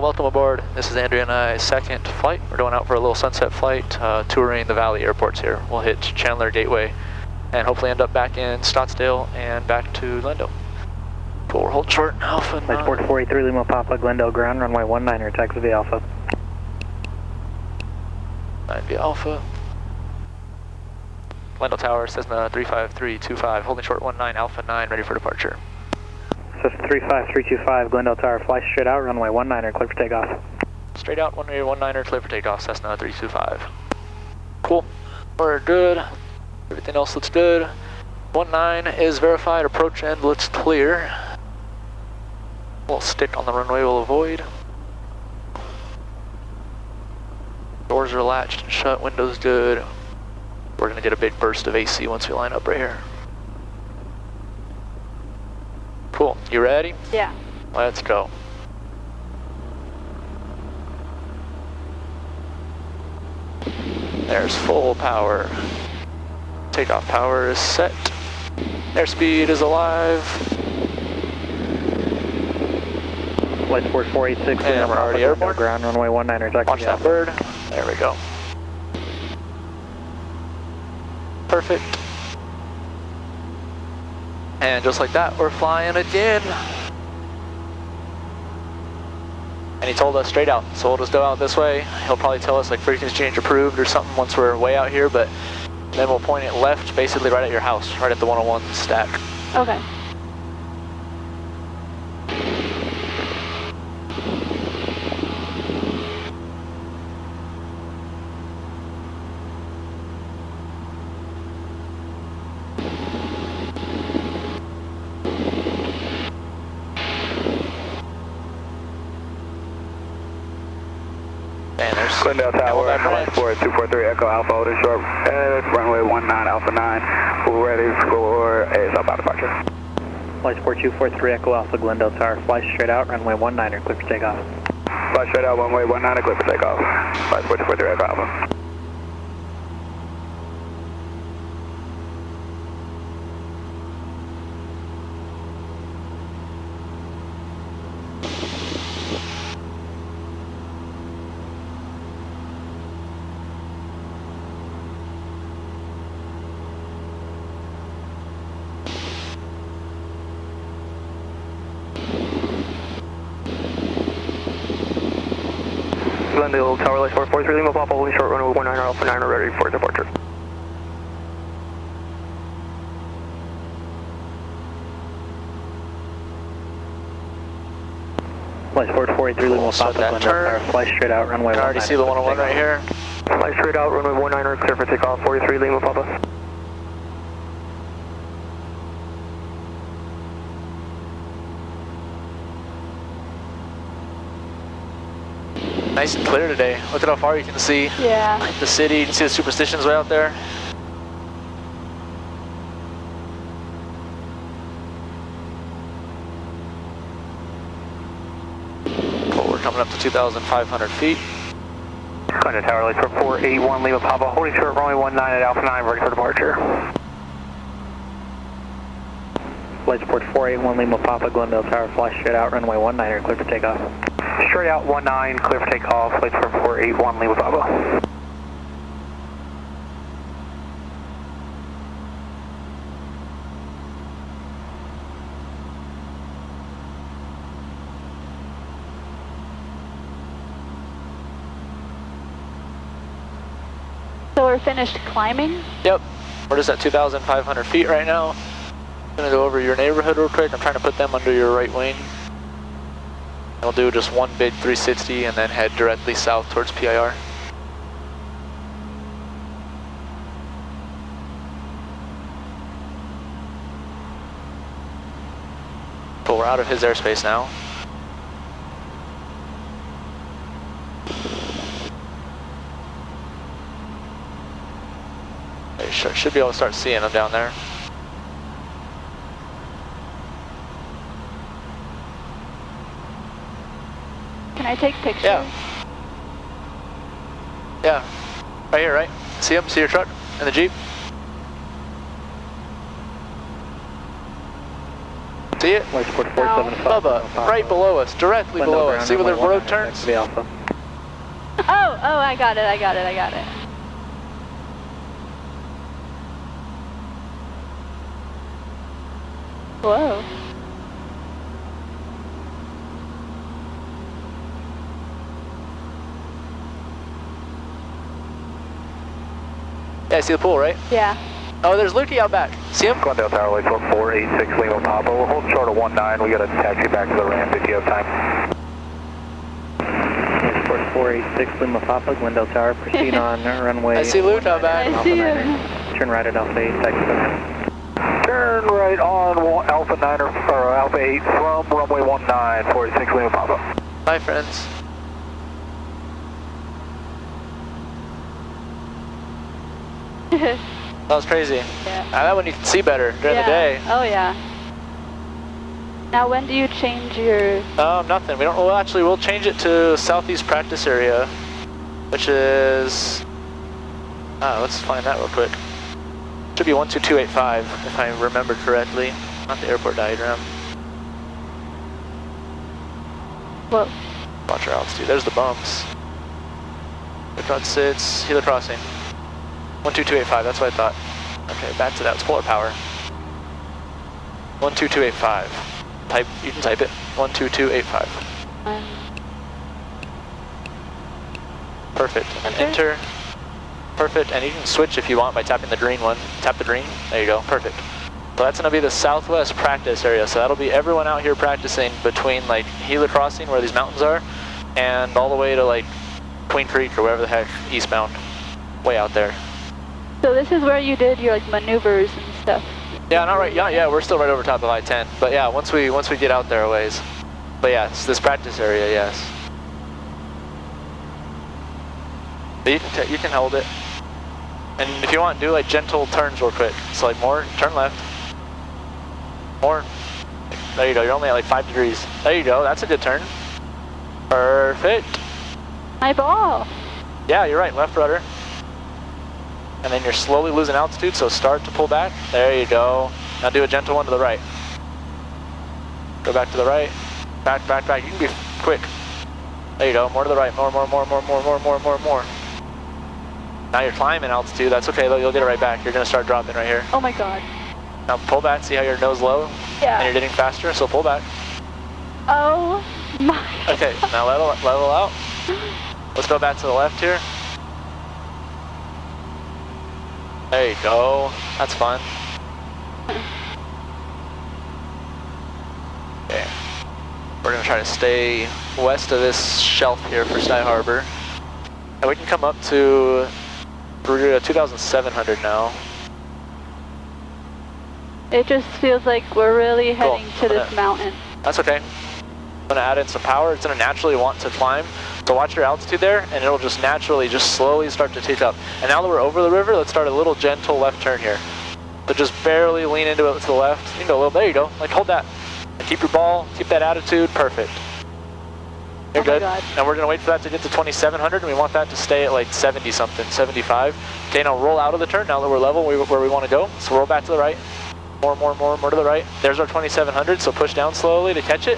Cool, welcome aboard. This is Andrea and I's second flight. We're going out for a little sunset flight, touring the Valley airports here. We'll hit Chandler Gateway and hopefully end up back in Scottsdale and back to Glendale. Cool, we're holding short, Alpha 9. Flight 443 Lima Papa, Glendale ground, runway 19er, taxi via Alpha. 9 via Alpha. Glendale Tower, Cessna 35325, holding short 19, Alpha 9, ready for departure. Cessna 35325, Glendale Tower, fly straight out, runway 19er, clear for takeoff. Straight out, 19er, clear for takeoff, Cessna 325. Cool, we're good. Everything else looks good. 19 is verified, approach end looks clear. A little stick on the runway will avoid. Doors are latched and shut, windows good. We're gonna get a big burst of AC once we line up right here. Cool, you ready? Yeah. Let's go. There's full power. Takeoff power is set. Airspeed is alive. Flight 486 And we're already airborne. Ground, runway 19er, taxi Watch via that Alpha. bird. There we go. Perfect. And just like that, we're flying again. And he told us straight out, so we'll just go out this way. He'll probably tell us like frequency exchange approved or something once we're way out here, but then we'll point it left, basically right at your house, right at the 101 stack. Okay. And there's Glendale Tower, that flight branch. 4243 Echo Alpha, holding short, runway 19 Alpha 9, we're ready for a southbound departure. Flight 4243 Echo Alpha, Glendale Tower, fly straight out, runway 19er, clear for takeoff. Fly straight out, runway 19, clear for takeoff. Flight 4243 Echo Alpha. Glendale Tower, Light 443 Lima Papa, holding short, runway 19 Alpha 9, ready for departure. Flight 443 Lima We'll set Papa, that Glendale turn. Tower, fly straight out, runway 19er. I can already see the 101 right here. Fly straight out, runway 19, clear for takeoff, 43 Lima Papa. Nice and clear today. Look at how far you can see. Yeah. The city, you can see the superstitions way out there. Cool, we're coming up to 2,500 feet. Glendale Tower, Light 481 Lima Papa, holding short, runway 19 at Alpha 9, ready for departure. Flight support 481 Lima Papa, Glendale Tower, fly straight out, runway 19er, clear for takeoff. Straight out 19, clear for takeoff, flight 481 Lima Papa. So we're finished climbing? Yep, we're just at 2,500 feet right now. I'm gonna go over your neighborhood real quick. I'm trying to put them under your right wing. We'll do just one big 360 and then head directly south towards PIR. Cool, we're out of his airspace now. You should be able to start seeing them down there. Can I take pictures? Yeah. Yeah. Right here, right? See him? See your truck and the Jeep? See it? Flight support 475. Bubba, right below us, directly below us. See where the road turns? Alpha. Oh, I got it. Whoa. Yeah, see the pool, right? Yeah. Oh, there's Lukey out back. See him? Glendale Tower, Lake 486 Lima Papa. We'll hold short of 19. We got a taxi back to the ramp if you have time. Lake 486 Lima Papa, Glendale Tower. Proceed on runway. I see Luke out back. I see him. Turn right at Alpha 8, taxi to the ramp. Turn right on Alpha 9 or Alpha 8 from runway 19, 46 Lima Papa. Bye, friends. That was crazy. Yeah. That one you can see better during the day. Oh yeah. Now when do you change your... Nothing. We don't. Well, actually, we'll change it to southeast practice area, which is. Let's find that real quick. Should be 12285 if I remember correctly. Not the airport diagram. Whoa. Watch our altitude. There's the bumps. The front sits. Helo crossing. 12285. That's what I thought. Okay, back to that. Let's pull our power. 12285. Type. You can type it. 12285. Perfect. And enter. Perfect. And you can switch if you want by tapping the green one. Tap the green. There you go. Perfect. So that's going to be the southwest practice area. So that'll be everyone out here practicing between like Gila Crossing, where these mountains are, and all the way to like Queen Creek or wherever the heck, eastbound, way out there. So this is where you did your like maneuvers and stuff. Yeah, not right. Yeah, we're still right over top of I-10. But yeah, once we get out there a ways. But yeah, it's this practice area, yes. But you can hold it. And if you want, do like gentle turns real quick. So like more, turn left. More. There you go. You're only at like 5 degrees. There you go. That's a good turn. Perfect. My ball. Yeah, you're right. Left rudder. And then you're slowly losing altitude, so start to pull back. There you go. Now do a gentle one to the right. Go back to the right. Back, back, back. You can be quick. There you go. More to the right. More. Now you're climbing altitude. That's okay though. You'll get it right back. You're going to start dropping right here. Oh my god. Now pull back. See how your nose low? Yeah. And you're getting faster, so pull back. Oh my. Okay, now level out. Let's go back to the left here. There you go. That's fun. Okay. We're going to try to stay west of this shelf here for Sky Harbor. And we can come up to 2,700 now. It just feels like we're really heading to this mountain. That's okay. I'm going to add in some power. It's going to naturally want to climb. So watch your altitude there, and it'll just naturally, just slowly start to tick up. And now that we're over the river, let's start a little gentle left turn here. So just barely lean into it to the left. You can go a little, there you go. Like hold that. And keep your ball, keep that attitude, perfect. You're good. And we're going to wait for that to get to 2,700, and we want that to stay at like 70 something, 75. Okay, now roll out of the turn now that we're level where we want to go. So roll back to the right. More to the right. There's our 2,700, so push down slowly to catch it.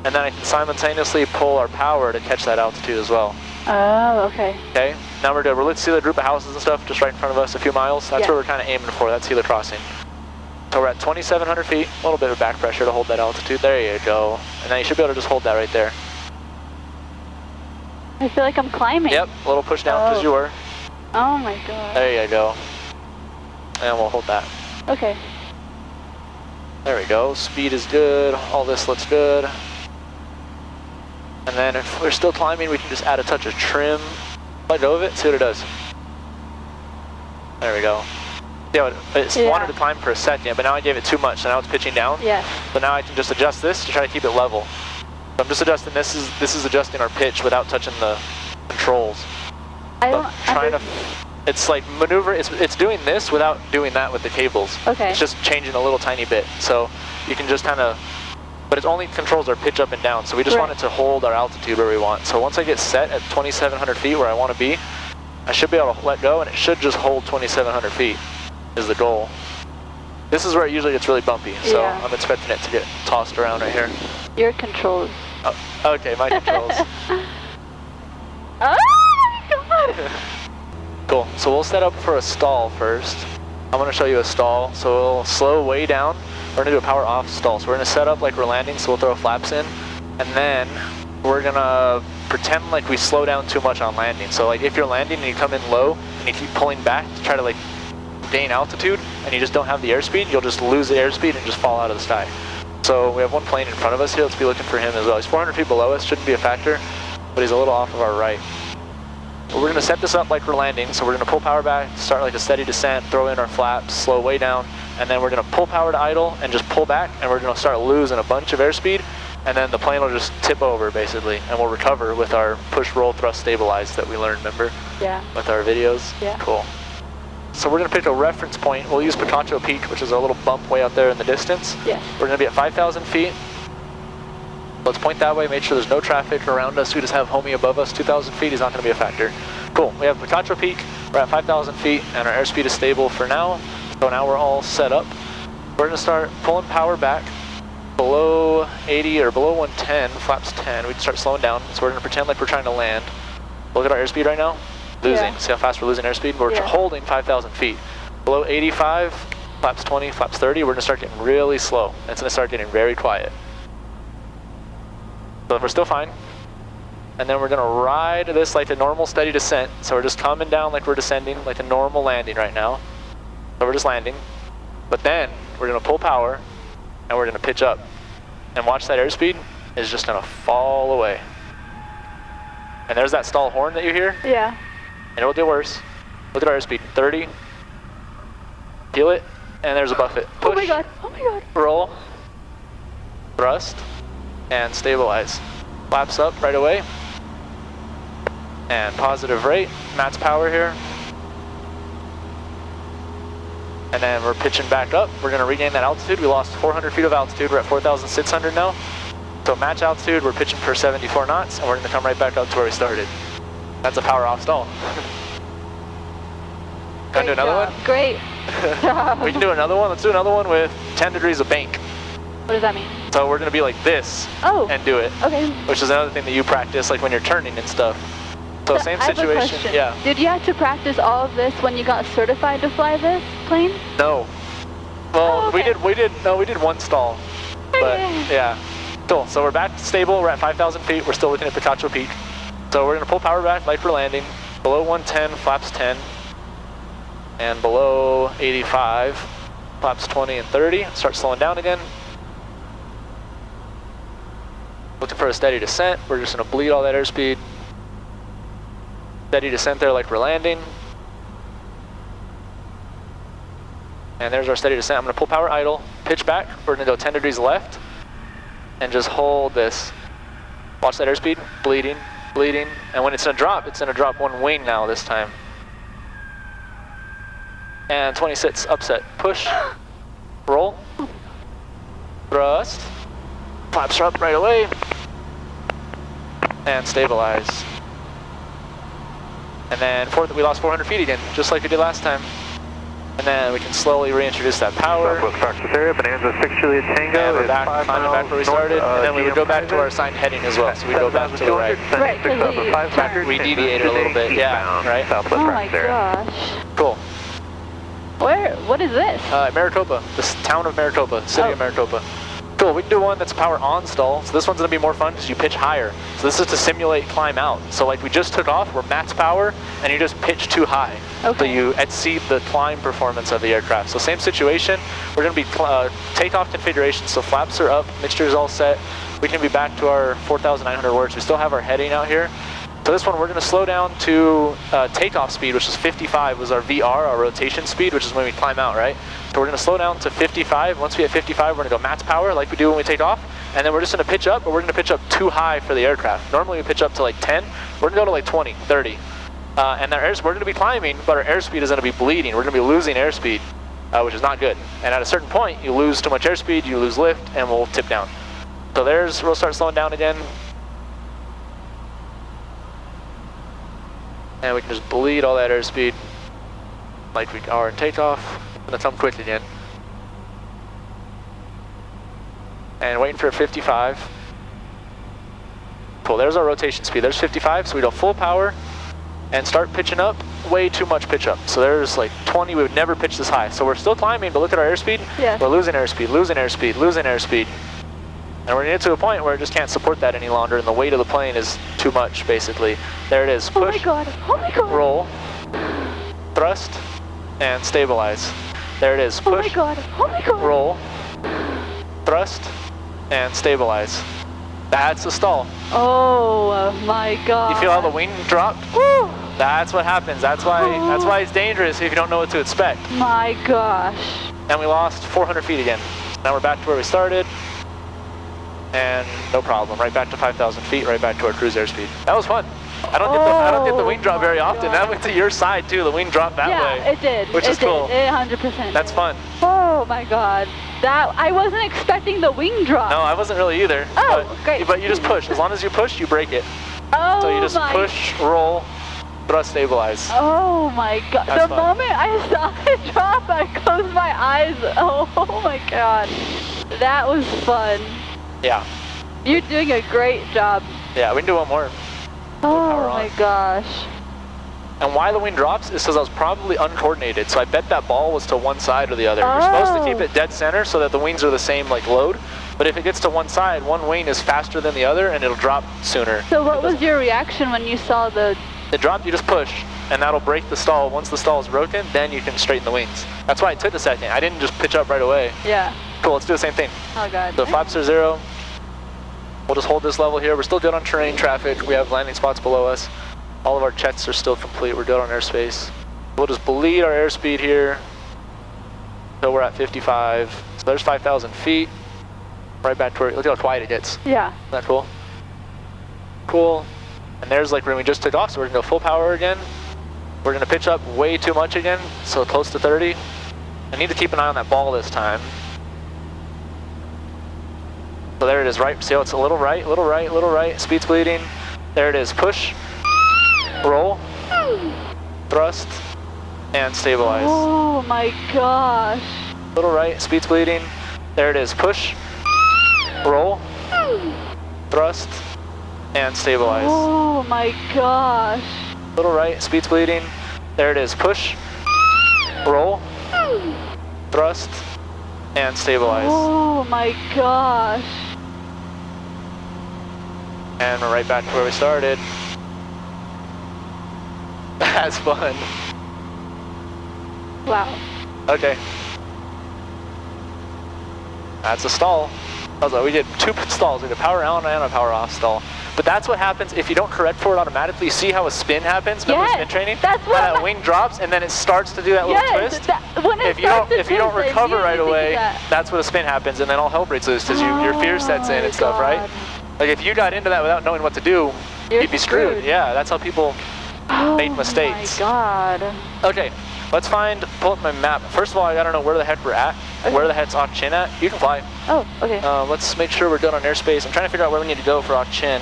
And then I can simultaneously pull our power to catch that altitude as well. Oh, okay. Okay, now we're good. Let's see the group of houses and stuff just right in front of us, a few miles. That's where we're kind of aiming for. That's Gila Crossing. So we're at 2,700 feet, a little bit of back pressure to hold that altitude. There you go. And now you should be able to just hold that right there. I feel like I'm climbing. Yep, a little push down because you were. Oh my god. There you go. And we'll hold that. Okay. There we go. Speed is good. All this looks good. And then if we're still climbing, we can just add a touch of trim. Let go of it, see what it does. There we go. Yeah, it wanted to climb for a second, but now I gave it too much, so now it's pitching down. Yeah. So now I can just adjust this to try to keep it level. So I'm just adjusting this is adjusting our pitch without touching the controls. It's like maneuver, it's doing this without doing that with the cables. Okay. It's just changing a little tiny bit. So you can just kind of, but it only controls our pitch up and down. So we just want it to hold our altitude where we want. So once I get set at 2,700 feet where I want to be, I should be able to let go and it should just hold 2,700 feet is the goal. This is where it usually gets really bumpy, so Yeah. I'm expecting it to get tossed around right here. Your controls. Oh, okay, my controls. Oh my god! Cool, so we'll set up for a stall first. I'm gonna show you a stall, so we'll slow way down. We're gonna do a power off stall. So we're gonna set up like we're landing, so we'll throw flaps in, and then we're gonna pretend like we slow down too much on landing. So like if you're landing and you come in low and you keep pulling back to try to like gain altitude and you just don't have the airspeed, you'll just lose the airspeed and just fall out of the sky. So we have one plane in front of us here. Let's be looking for him as well. He's 400 feet below us, shouldn't be a factor, but he's a little off of our right. But we're gonna set this up like we're landing, so we're gonna pull power back, start like a steady descent, throw in our flaps, slow way down, and then we're gonna pull power to idle and just pull back, and we're gonna start losing a bunch of airspeed, and then the plane will just tip over basically, and we'll recover with our push, roll, thrust, stabilize that we learned, remember? Yeah. With our videos? Yeah. Cool. So we're gonna pick a reference point. We'll use Picacho Peak, which is a little bump way out there in the distance. Yes. We're gonna be at 5,000 feet. Let's point that way, make sure there's no traffic around us. We just have homie above us, 2,000 feet, he's not gonna be a factor. Cool, we have Picacho Peak, we're at 5,000 feet, and our airspeed is stable for now. So now we're all set up. We're gonna start pulling power back below 80 or below 110, flaps 10. We can start slowing down, so we're gonna pretend like we're trying to land. Look at our airspeed right now. Losing, Yeah. see how fast we're losing airspeed? We're Yeah. holding 5,000 feet. Below 85, flaps 20, flaps 30, we're gonna start getting really slow. It's gonna start getting very quiet. So we're still fine. And then we're gonna ride this like a normal steady descent. So we're just coming down like we're descending, like a normal landing right now. So we're just landing. But then we're gonna pull power and we're gonna pitch up. And watch that airspeed is just gonna fall away. And there's that stall horn that you hear. Yeah. And it will get worse. Look at our airspeed, 30. Feel it, and there's a buffet. Push, Oh my god. Oh my god. roll, thrust, and stabilize. Flaps up right away. And positive rate, max power here. And then we're pitching back up. We're gonna regain that altitude. We lost 400 feet of altitude. We're at 4,600 now. So match altitude, we're pitching for 74 knots, and we're gonna come right back up to where we started. That's a power off stall. Can I do another one? Great job. We can do another one. Let's do another one with 10 degrees of bank. What does that mean? So we're gonna be like this Oh. and do it, Okay. which is another thing that you practice like when you're turning and stuff. So same I have a situation, question. yeah. Did you have to practice all of this when you got certified to fly this plane? No. Well, Oh, okay. we did one stall, but Okay. yeah. Cool, so we're back stable, we're at 5,000 feet, we're still looking at Picacho Peak. So we're gonna pull power back like we're landing, below 110, flaps 10, and below 85, flaps 20 and 30, start slowing down again. Looking for a steady descent, we're just gonna bleed all that airspeed. Steady descent there like we're landing. And there's our steady descent. I'm gonna pull power idle, pitch back, we're gonna go 10 degrees left, and just hold this. Watch that airspeed, bleeding, bleeding, and when it's gonna drop one wing now this time. And 26, upset, push, roll, thrust, flaps are up right away, and stabilize. And then we lost 400 feet again, just like we did last time. And then we can slowly reintroduce that power. Southwest practice area, Bonanza 6 Juliet Tango. And we're is back, 5 climbing back miles where we north, started, and then we would go back to our Private. assigned heading as well. So we go back to the right. Right, 'cause we turned. We deviated a little bit, yeah, right? Southwest Oh my practice area. gosh. Cool. What is this? Maricopa, this town of Maricopa, city of Maricopa. Cool, we can do one that's power on stall. So this one's gonna be more fun because you pitch higher. So this is to simulate climb out. So like we just took off, we're max power, and you just pitch too high. Okay. So you exceed the climb performance of the aircraft. So same situation, we're gonna be takeoff configuration. So flaps are up, mixture is all set. We can be back to our 4,900 words. We still have our heading out here. So this one, we're gonna slow down to takeoff speed, which is 55, was our VR, our rotation speed, which is when we climb out, right? So we're gonna slow down to 55. Once we hit 55, we're gonna go max power like we do when we take off. And then we're just gonna pitch up, but we're gonna pitch up too high for the aircraft. Normally we pitch up to like 10. We're gonna go to like 20, 30. And we're gonna be climbing, but our airspeed is gonna be bleeding. We're gonna be losing airspeed, which is not good. And at a certain point, you lose too much airspeed, you lose lift, and we'll tip down. So we'll start slowing down again. And we can just bleed all that airspeed like we are in takeoff. I'm gonna come quick again. and waiting for 55. Cool, there's our rotation speed. There's 55, so we go full power and start pitching up. Way too much pitch up. So there's like 20, we would never pitch this high. So we're still climbing, but look at our airspeed. Yeah. We're losing airspeed, losing airspeed, losing airspeed. And we're getting to a point where it just can't support that any longer, and the weight of the plane is too much, basically. There it is. Push. Oh my god. Oh my god. Roll. Thrust. And stabilize. There it is. Push. Oh my god. Oh my god. Roll. Thrust. And stabilize. That's a stall. Oh my god. You feel how the wing dropped? Woo. That's what happens. That's why it's dangerous if you don't know what to expect. My gosh. And we lost 400 feet again. Now we're back to where we started. And no problem. Right back to 5,000 feet, right back to our cruise airspeed. That was fun. I don't get the wing drop very often. God. That went to your side too. The wing dropped that way. Yeah, it did. Which is cool. 100%. That's fun. Oh my god. That I wasn't expecting the wing drop. No, I wasn't really either. Oh, great. But you just push. As long as you push, you break it. Oh, so you just push, roll, thrust, stabilize. Oh my god. That's the fun. moment I saw it drop, I closed my eyes. Oh my god. That was fun. Yeah. You're doing a great job. Yeah, we can do one more. Oh my gosh. And why the wing drops is because I was probably uncoordinated. So I bet that ball was to one side or the other. You're supposed to keep it dead center so that the wings are the same like load. But if it gets to one side, one wing is faster than the other and it'll drop sooner. So what was your reaction when you saw the... It dropped, you just push, and that'll break the stall. Once the stall is broken, then you can straighten the wings. That's why it took a second. I didn't just pitch up right away. Yeah. Cool, let's do the same thing. Oh god. So 5-0. We'll just hold this level here. We're still good on terrain traffic. We have landing spots below us. All of our checks are still complete. We're good on airspace. We'll just bleed our airspeed here until we're at 55. So there's 5,000 feet. Right back to where, look how quiet it gets. Yeah. Isn't that cool? Cool. And there's like when we just took off, so we're gonna go full power again. We're gonna pitch up way too much again, so close to 30. I need to keep an eye on that ball this time. So there it is, right? See how it's a little right, little right, little right. Speed's bleeding. There it is. Push, roll, thrust, and stabilize. Oh my gosh. Little right, speed's bleeding. There it is. Push, roll, thrust, and stabilize. Oh my gosh. Little right, speed's bleeding. There it is. Push, roll, thrust, and stabilize. Oh my gosh. And we're right back to where we started. That's fun. Wow. Okay. That's a stall. We did two stalls. We did a power on and a power off stall. But that's what happens if you don't correct for it automatically. You see how a spin happens? Remember spin training? That's what how that wing drops and then it starts to do that little twist. When it if you don't recover right away, that's what a spin happens, and then all hell breaks loose because your fear sets in and stuff, right? Like if you got into that without knowing what to do, you'd be screwed. Yeah, that's how people make mistakes. Oh my god. Okay, let's pull up my map. First of all, I gotta know where the heck we're at. Okay. Where the heck's Off Chin at? You can fly. Oh, okay. Let's make sure we're good on airspace. I'm trying to figure out where we need to go for Off Chin.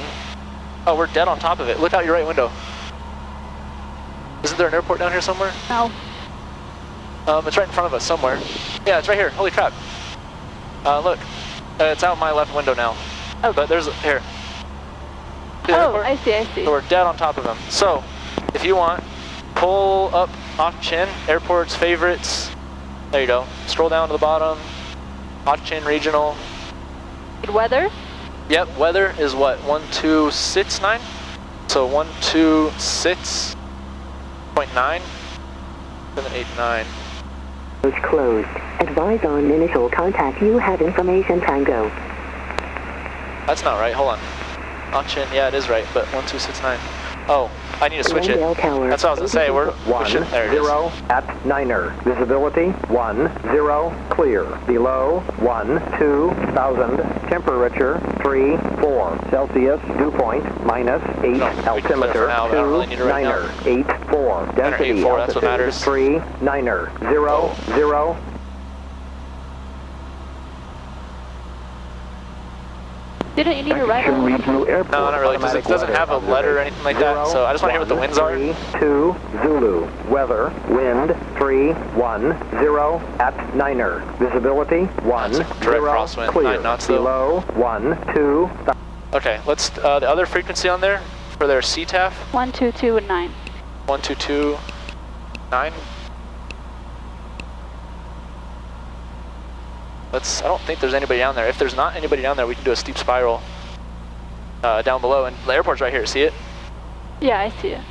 Oh, we're dead on top of it. Look out your right window. Isn't there an airport down here somewhere? No. It's right in front of us somewhere. Yeah, it's right here. Holy crap. Look. It's out my left window now. Oh. But there's, here. See the Oh, airport? I see. So we're dead on top of them. So, if you want, pull up Off Chin, airports, favorites. There you go. Scroll down to the bottom. Off Chin Regional. Weather? Yep, weather is what? 1269? So 126.9? 789. Closed. Advise on initial contact. You have information. Tango. That's not right. Hold on. Off Chin, yeah, it is right, but 1269. Oh, I need to switch it. Tower. That's what I was gonna say. We're pushing. There it is. 0 at Niner. Visibility 10 clear. Below 12,000. Temperature 34 Celsius. Dew point minus 8. No, we can clear Altimeter for now, but I don't really need it right Niner now. 84. Density 84, that's what matters. 3 Niner 0. Didn't you need to write on it? Regional Airport. No, not really, because it doesn't have a letter or anything like that, so I just want to hear what the winds are. 2 Zulu. Weather, wind 310 at Niner. Visibility 10, crosswind, clear. 9 knots though. Below 12. Okay, let's, the other frequency on there, for their CTAF, 122 and 9. 1229. I don't think there's anybody down there. If there's not anybody down there, we can do a steep spiral down below, and the airport's right here, see it? Yeah, I see it.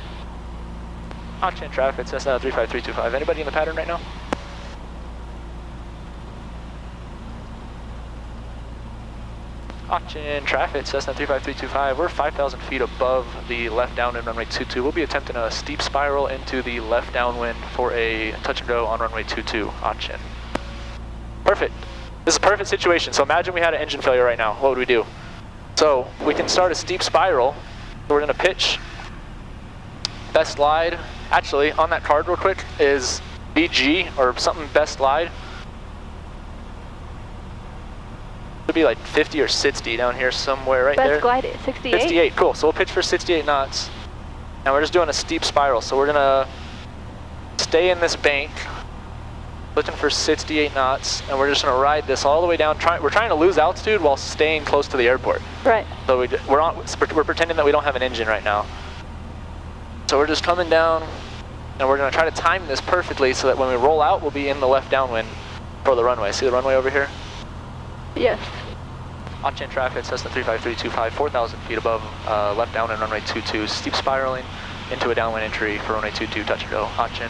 Hotchin traffic, Cessna 35325. Anybody in the pattern right now? Hotchin traffic, Cessna 35325. We're 5,000 feet above the left downwind runway 22. We'll be attempting a steep spiral into the left downwind for a touch and go on runway 22, Hotchin. Perfect. This is a perfect situation. So imagine we had an engine failure right now. What would we do? So we can start a steep spiral. So we're going to pitch. Best glide. Actually, on that card real quick is BG or something best glide. It would be like 50 or 60 down here somewhere right there. Best glide is 68? 68, cool. So we'll pitch for 68 knots. And we're just doing a steep spiral. So we're going to stay in this bank, looking for 68 knots, and we're just going to ride this all the way down. We're trying to lose altitude while staying close to the airport. Right. So we're pretending that we don't have an engine right now. So we're just coming down, and we're going to try to time this perfectly so that when we roll out, we'll be in the left downwind for the runway. See the runway over here? Yes. Hotchin traffic, Cessna 35325, 4,000 feet above left downwind runway 22, steep spiraling into a downwind entry for runway 22, touch and go, Hotchin.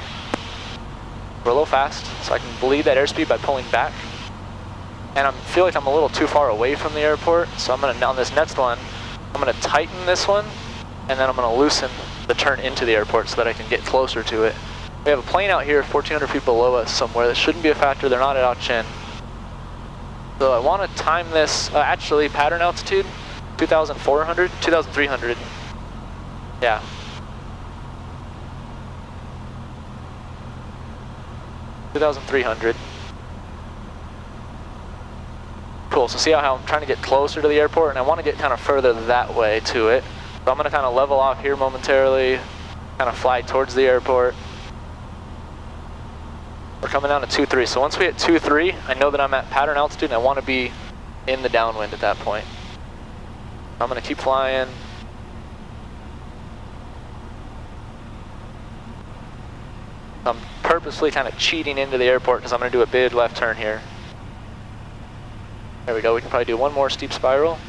We're a little fast, so I can bleed that airspeed by pulling back. And I feel like I'm a little too far away from the airport, so I'm gonna, on this next one, I'm gonna tighten this one, and then I'm gonna loosen the turn into the airport so that I can get closer to it. We have a plane out here 1,400 feet below us somewhere. That shouldn't be a factor, they're not at Hotchin. So I wanna time this, actually pattern altitude, 2,400, 2,300. Yeah. $2,300. Cool, so see how I'm trying to get closer to the airport, and I want to get kind of further that way to it. So I'm going to kind of level off here momentarily, kind of fly towards the airport. We're coming down to 2-3, so once we hit 2-3, I know that I'm at pattern altitude, and I want to be in the downwind at that point. I'm going to keep flying. I'm purposely kind of cheating into the airport because I'm going to do a big left turn here. There we go, we can probably do one more steep spiral.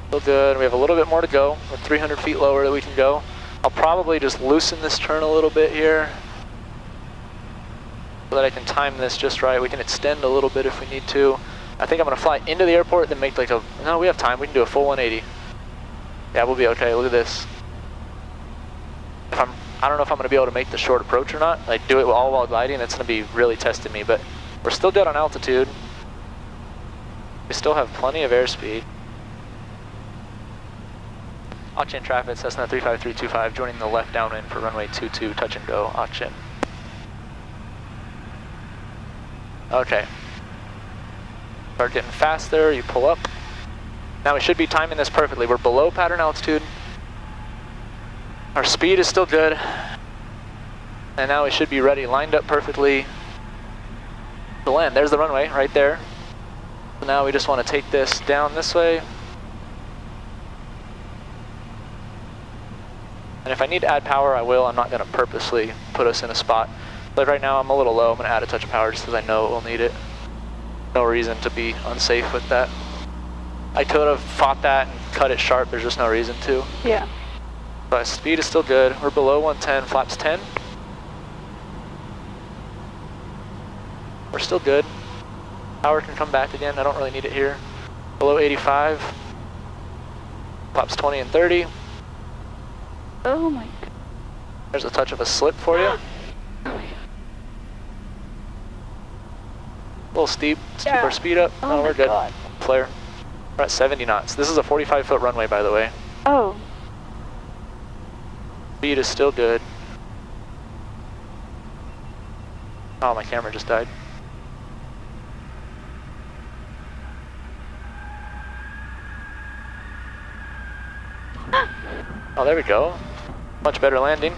Still good, we have a little bit more to go. We're 300 feet lower that we can go. I'll probably just loosen this turn a little bit here, so that I can time this just right. We can extend a little bit if we need to. I think I'm gonna fly into the airport, then make like a, no, we have time, we can do a full 180. Yeah, we'll be okay, look at this. I don't know if I'm gonna be able to make the short approach or not, like do it all while gliding, it's gonna be really testing me, but we're still good on altitude. We still have plenty of airspeed. Hotchin traffic, Cessna 35325, joining the left downwind for runway 22, touch and go, Hotchin. Okay. Start getting faster, you pull up. Now we should be timing this perfectly. We're below pattern altitude. Our speed is still good. And now we should be ready, lined up perfectly to land. There's the runway right there. So now we just want to take this down this way. And if I need to add power, I will. I'm not going to purposely put us in a spot. But right now I'm a little low. I'm going to add a touch of power just because I know we'll need it. No reason to be unsafe with that. I could have fought that and cut it sharp. There's just no reason to. Yeah. But speed is still good. We're below 110, flaps 10. We're still good. Power can come back again. I don't really need it here. Below 85. Flaps 20 and 30. Oh my god. There's a touch of a slip for you. Oh my god. A little steep. Let's keep Yeah. our speed up. Oh No, my we're good. God. Flare. We're at 70 knots. This is a 45-foot runway, by the way. Oh. Speed is still good. Oh, my camera just died. Oh, there we go. Much better landing.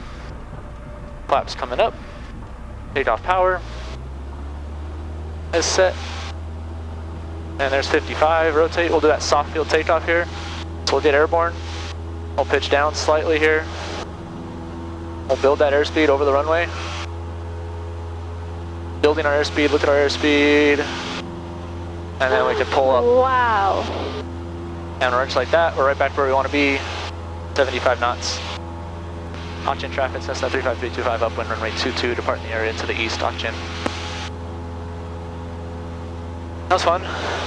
Flaps coming up. Takeoff power is set. And there's 55, rotate. We'll do that soft field takeoff here. So we'll get airborne. We'll pitch down slightly here. We'll build that airspeed over the runway. Building our airspeed, look at our airspeed. And then we can pull up. Wow. And we're just like that. We're right back where we want to be. 75 knots. Ochin traffic, Cessna 35325, upwind runway 22, departing the area into the east, Ochin. That was fun.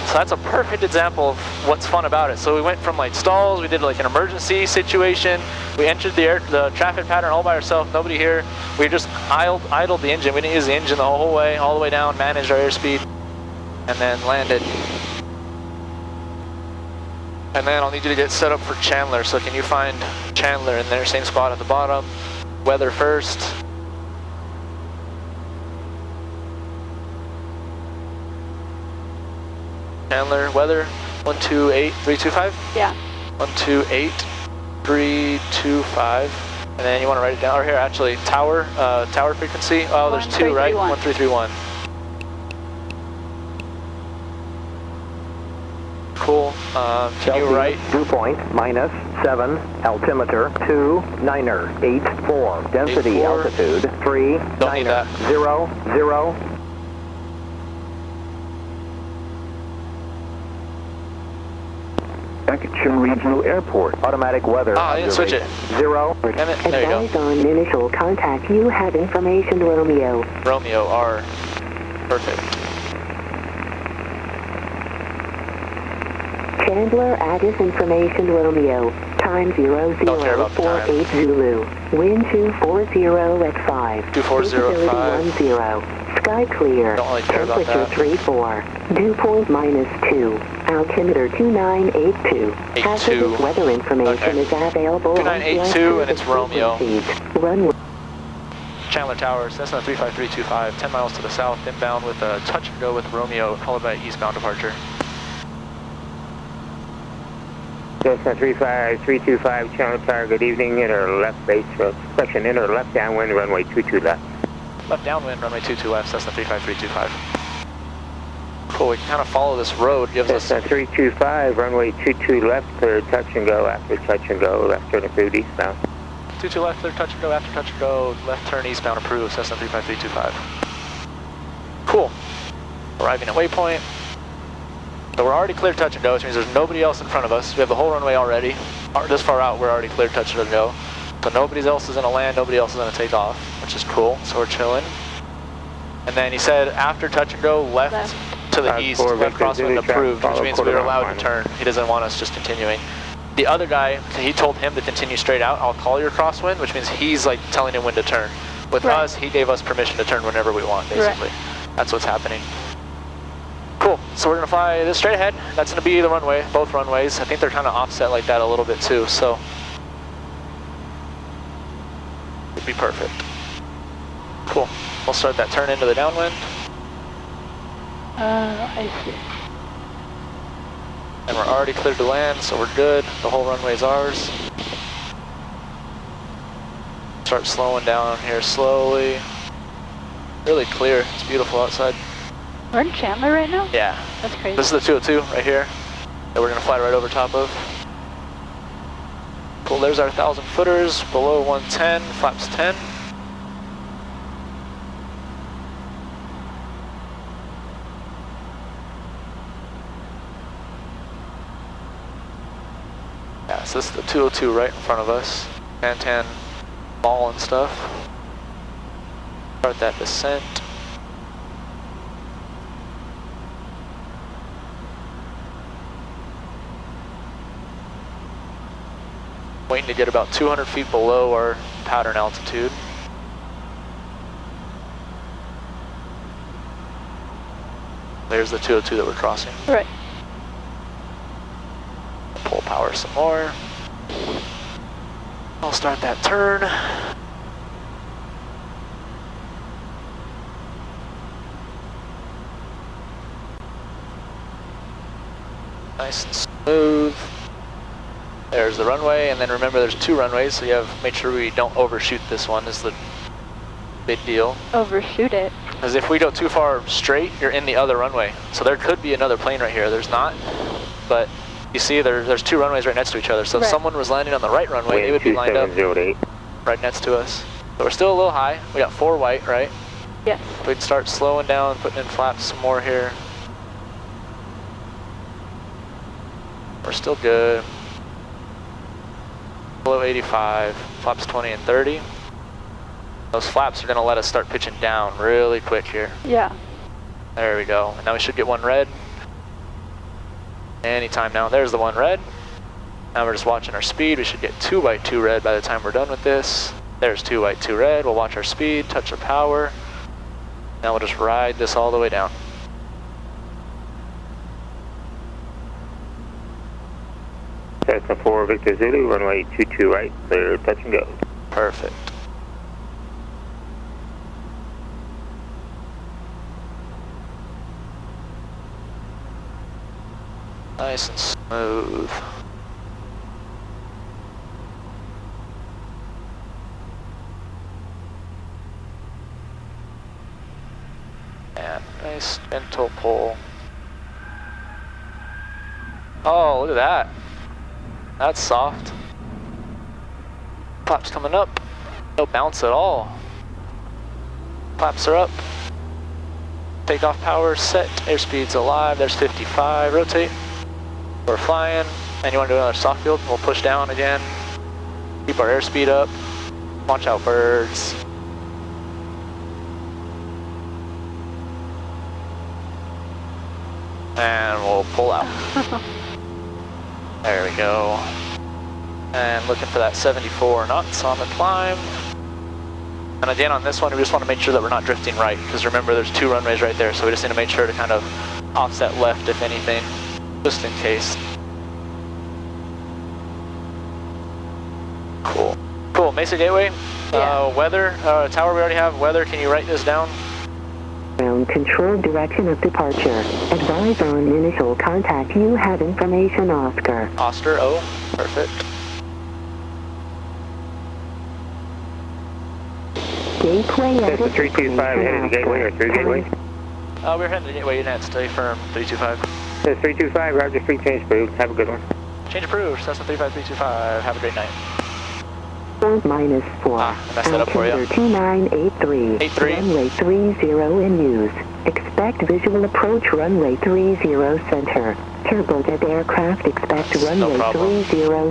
So that's a perfect example of what's fun about it. So we went from like stalls, we did like an emergency situation, we entered the traffic pattern all by ourselves, nobody here. We just idled the engine. We didn't use the engine the whole way, all the way down, managed our airspeed, and then landed. And then I'll need you to get set up for Chandler. So can you find Chandler in there, same spot at the bottom. Weather first. Chandler, weather, 128325? Yeah. 128325. And then you want to write it down, or here actually, tower frequency. Oh, there's two, right? 1331. Cool. Can you write? Dew point, -7, altimeter, 29er, 84, density 84. altitude, 39er, 00. Atchison Regional Airport. Automatic weather. Ah, I didn't switch it. 0. Damn it. There you go. Advise on initial contact. You have information, Romeo. Romeo R. Perfect. Chandler, Addis information, Romeo. Time Don't care about the time. 0048 Zulu. Wind 240 at 5. 240 at 5. Visibility 10. Sky clear. Don't really care about Temperature that. 34. Dew point -2. Altimeter 2982. 82. Hazardous weather information Okay. is available. 2982 and it's Romeo. Runway. Chandler Towers, Cessna 35325, 10 miles to the south, inbound with a touch and go with Romeo, followed by eastbound departure. Cessna 35325, Chandler Tower, good evening, inner left base, correction, inner left downwind, runway 22 left. Left downwind, runway 22 left, Cessna 35325. Cool, we can kind of follow this road, gives us... Cessna 325, runway 22 left, clear touch and go, after touch and go, left turn approved eastbound. 22 left, clear touch and go, after touch and go, left turn eastbound approved, Cessna 35325. Cool. Arriving at waypoint. So we're already clear touch and go, which means there's nobody else in front of us. We have the whole runway already. This far out, we're already clear touch and go. So nobody else is going to land, nobody else is going to take off, which is cool. So we're chilling. And then he said after touch and go, left to the east, left crosswind approved, which means we're allowed to turn. He doesn't want us just continuing. The other guy, he told him to continue straight out. I'll call your crosswind, which means he's like telling him when to turn. With us, he gave us permission to turn whenever we want, basically. That's what's happening. Cool, so we're gonna fly this straight ahead. That's gonna be the runway, both runways. I think they're kind of offset like that a little bit too, so. It'd be perfect. Cool, we'll start that turn into the downwind. I see. And we're already cleared to land, so we're good. The whole runway's ours. Start slowing down here slowly. Really clear, it's beautiful outside. We're in Chandler right now? Yeah. That's crazy. This is the 202 right here that we're gonna fly right over top of. Cool, there's our 1,000 footers, below 110, flaps 10. Yeah, so this is the 202 right in front of us. Tan ball and stuff. Start that descent. Waiting to get about 200 feet below our pattern altitude. There's the 202 that we're crossing. Right. Pull power some more. I'll start that turn. Nice and smooth. There's the runway, and then remember there's 2 runways, so you have make sure we don't overshoot this one is the big deal. Overshoot it. Because if we go too far straight, you're in the other runway. So there could be another plane right here. There's not, but you see there's 2 runways right next to each other. So if someone was landing on the right runway, they would be lined up right next to us. So we're still a little high. We got 4 white, right? Yes. We can start slowing down, putting in flaps some more here. We're still good. Below 85, flaps 20 and 30. Those flaps are going to let us start pitching down really quick here. Yeah. There we go. And now we should get 1 red. Anytime now. There's the 1 red. Now we're just watching our speed. We should get 2 white, 2 red by the time we're done with this. There's 2 white, 2 red. We'll watch our speed, touch the power. Now we'll just ride this all the way down. Cessna 4 Victor Zulu, runway 22 right, clear, touch and go. Perfect. Nice and smooth. And nice gentle pull. Oh, look at that. That's soft. Flaps coming up. No bounce at all. Flaps are up. Takeoff power set. Airspeed's alive. There's 55. Rotate. We're flying. And you want to do another soft field? We'll push down again. Keep our airspeed up. Watch out, birds. And we'll pull out. There we go. And looking for that 74 knots on the climb. And again on this one, we just want to make sure that we're not drifting right, because remember there's 2 runways right there, so we just need to make sure to kind of offset left if anything, just in case. Cool. Cool, Mesa Gateway. Yeah. Weather, tower we already have. Weather, can you write this down? Ground control direction of departure. Advise on initial contact. You have information, Oscar. Oscar, oh, perfect. Gateway Cessna 325 headed to Gateway or through Gateway? We're heading to Gateway Unit, stay firm, 325. Cessna 325, roger, free change approved. Have a good one. Change approved, Cessna 35325, have a great night. -4. I messed that up for you. Altimeter 2983. 83. Runway 30 in use. Expect visual approach runway 30 center. Turbojet aircraft expect runway 30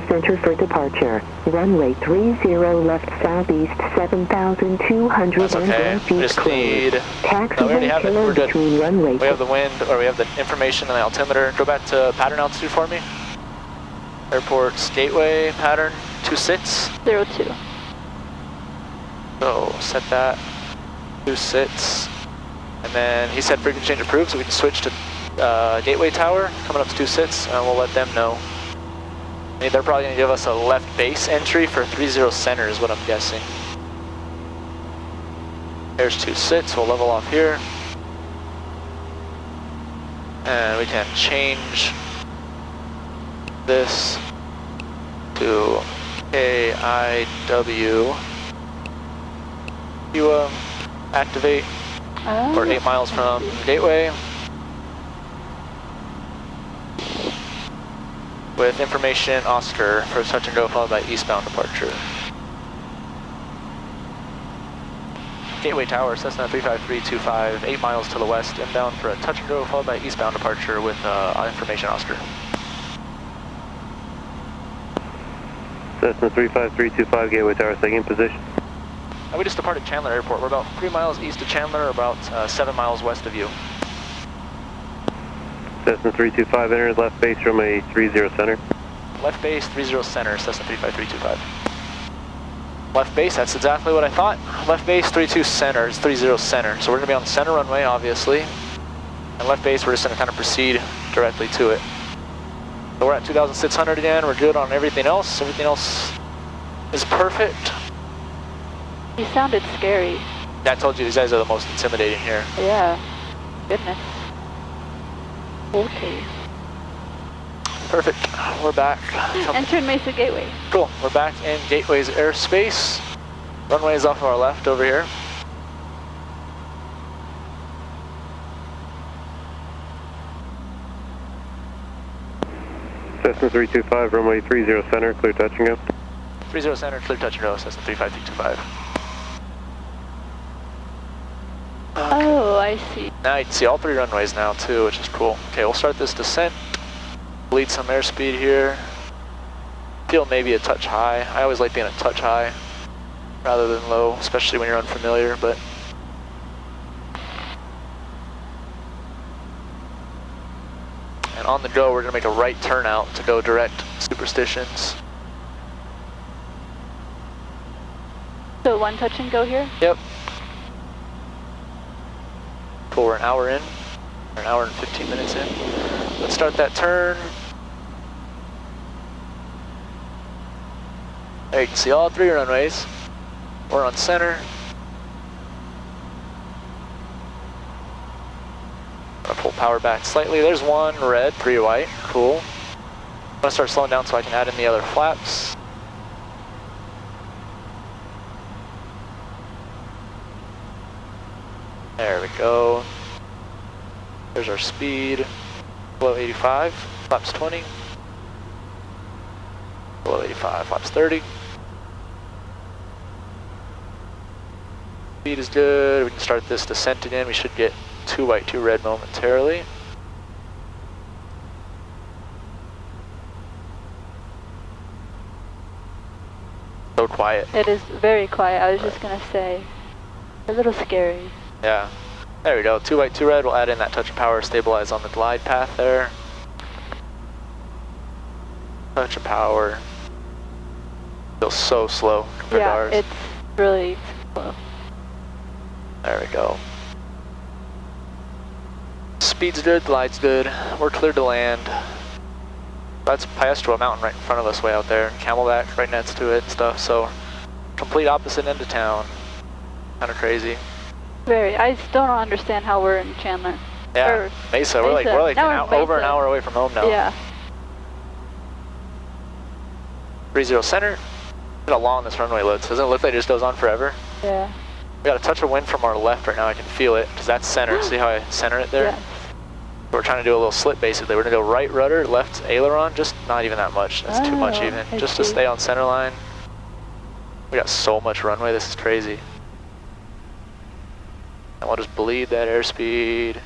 center for departure. Runway 30 left southeast 7,201 That's okay. feet Just closed. need... Taxiway No, we already have it. We're good. between runway We have the wind, or we have the information and the altimeter. Go back to pattern altitude for me. Airport's gateway pattern 26. 02. So set that 26. And then he said frequency change approved, so we can switch to gateway tower coming up to 26, and we'll let them know. They're probably going to give us a left base entry for 30 center is what I'm guessing. There's 26, we'll level off here. And we can change this to KIW. You activate. We're 8 miles from Gateway. With information Oscar for touch and go followed by eastbound departure. Gateway Tower, Cessna 35325, 8 miles to the west, inbound for a touch and go followed by eastbound departure with information Oscar. Cessna 35325, Gateway Tower, taking position. We just departed Chandler Airport. We're about 3 miles east of Chandler, about 7 miles west of you. Cessna 325 enter, left base from a 30 center. Left base 30 center, Cessna 35325. Left base, that's exactly what I thought. Left base 32 center is 30 center. So we're gonna be on the center runway, obviously. And left base, we're just gonna kind of proceed directly to it. So we're at 2,600 again. We're good on everything else. Everything else is perfect. He sounded scary. Yeah, I told you these guys are the most intimidating here. Yeah. Goodness. Okay. Perfect. We're back. Entering Mesa Gateway. Cool. We're back in Gateway's airspace. Runway is off of our left over here. Cessna 325, runway 30 center, clear touch and go. 30 center, clear touch and go, Cessna 35325. Oh, I see. Now you can see all 3 runways now too, which is cool. Okay, we'll start this descent. Bleed some airspeed here. Feel maybe a touch high. I always like being a touch high rather than low, especially when you're unfamiliar, but and on the go, we're gonna make a right turnout to go direct Superstitions. So one touch and go here? Yep. Cool, we're an hour in. We're an hour and 15 minutes in. Let's start that turn. There you can see all 3 runways. We're on center. Gonna pull power back slightly. There's 1 red, 3 white. Cool. I'm gonna start slowing down so I can add in the other flaps. There we go. There's our speed. Below 85, flaps 20. Below 85, flaps 30. Speed is good. We can start this descent again. We should get 2 white, 2 red momentarily. So quiet. It is very quiet. I was just gonna say, a little scary. Yeah. There we go. 2 white, 2 red. We'll add in that touch of power, stabilize on the glide path there. Touch of power. Feels so slow compared to ours. Yeah, it's really slow. There we go. Speed's good, glide's good. We're cleared to land. That's Paestua Mountain right in front of us way out there. Camelback right next to it and stuff, so complete opposite end of town. Kind of crazy. Very. I still don't understand how we're in Chandler. Yeah, Or Mesa. We're like over an hour away from home now. Yeah. 30 center. Look at how long this runway looks. Doesn't it look like it just goes on forever? Yeah. We got a touch of wind from our left right now. I can feel it because that's center. See how I center it there? Yeah. We're trying to do a little slip basically. We're gonna go right rudder, left aileron. Just not even that much. That's too much even. Just to stay on center line. We got so much runway. This is crazy. And we'll just bleed that airspeed.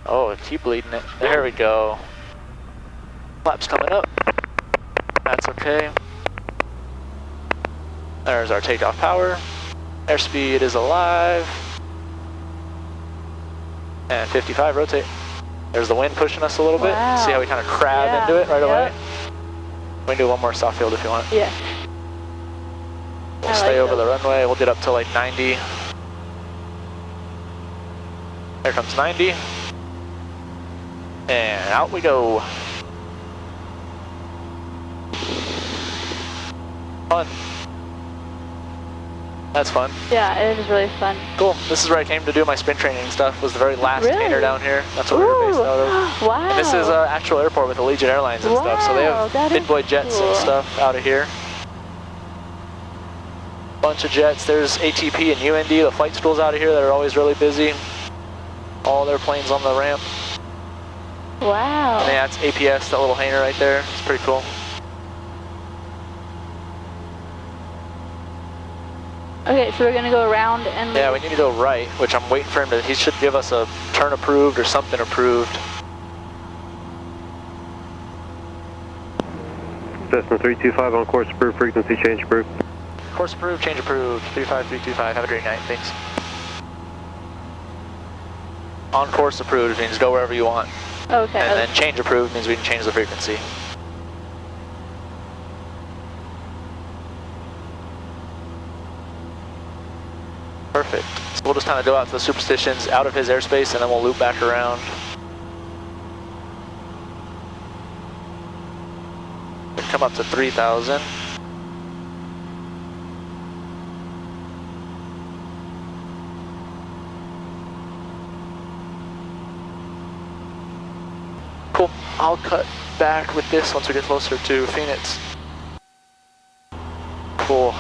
Oh, keep bleeding it. There we go. Flaps coming up. That's okay. There's our takeoff power. Airspeed is alive. And 55, rotate. There's the wind pushing us a little bit. See how we kind of crab into it right away? We can do one more soft field if you want. Yeah. We'll stay over the runway. We'll get up to like 90. There comes 90. And out we go. Fun. That's fun. Yeah, it is really fun. Cool. This is where I came to do my spin training stuff. Was the very last hangar down here. That's what we were based out of. Wow. And this is an actual airport with Allegiant Airlines and stuff. So they have big boy jets and stuff out of here. Bunch of jets. There's ATP and UND, the flight schools out of here that are always really busy. All their planes on the ramp. Wow. And yeah, it's APS, that little hangar right there. It's pretty cool. Okay, so we're gonna go around and... Yeah, we need to go right, which I'm waiting for him to... He should give us a turn approved or something approved. Cessna 325 on course approved, frequency change approved. Course approved, change approved, 35325, have a great night, thanks. On course approved means go wherever you want. Okay. And then change approved means we can change the frequency. Perfect. So we'll just kind of go out to the Superstitions, out of his airspace, and then we'll loop back around. come up to 3,000. Cool, I'll cut back with this once we get closer to Phoenix. Cool,